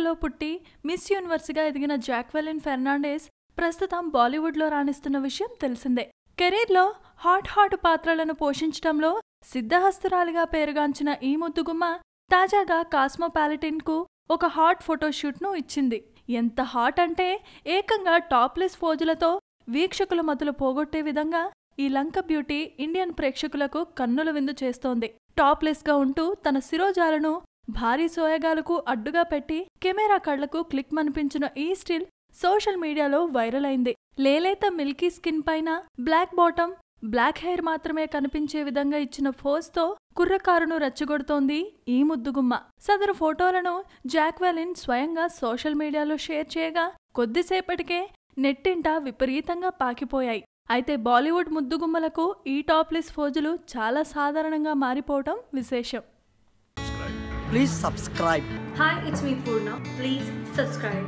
అమెరికాలో పుట్టి మిస్ యూనివర్స్గా ఎదిగిన జాక్వెలిన్ ఫెర్నాండెస్ ప్రస్తుతం బాలీవుడ్లో రాణిస్తున్న విషయం తెలిసిందే. కెరీర్లో హాట్ పాత్రలను పోషించడంలో సిద్ధహస్తురాలిగా పేరుగాంచిన ఈ ముద్దుగుమ్మ తాజాగా కాస్మోపాలిటన్కు ఒక హాట్ ఫోటోషూట్ను ఇచ్చింది. ఎంత హాట్ అంటే ఏకంగా టాప్లెస్ పోజులతో వీక్షకుల మతులు పోగొట్టే విధంగా ఈ లంక బ్యూటీ ఇండియన్ ప్రేక్షకులకు కన్నుల విందు చేస్తోంది. టాప్లెస్గా ఉంటూ తన శిరోజాలను భారీ సోయగాలకు అడ్డుగా పెట్టి కెమెరా కళ్లకు క్లిక్ మనిపించిన ఈ స్టిల్ సోషల్ మీడియాలో వైరల్ అయింది. లేలేత మిల్కీ స్కిన్ పైన బ్లాక్ బాటమ్, బ్లాక్ హెయిర్ మాత్రమే కనిపించే విధంగా ఇచ్చిన పోజ్తో కుర్రకారును రెచ్చగొడుతోంది ఈ ముద్దుగుమ్మ. సదరు ఫోటోలను జాక్వెలిన్ స్వయంగా సోషల్ మీడియాలో షేర్ చేయగా కొద్దిసేపటికే నెట్టింట విపరీతంగా పాకిపోయాయి. అయితే బాలీవుడ్ ముద్దుగుమ్మలకు ఈ టాప్లెస్ పోజులు చాలా సాధారణంగా మారిపోవటం విశేషం. Please subscribe. Hi, it's me Purna. Please subscribe.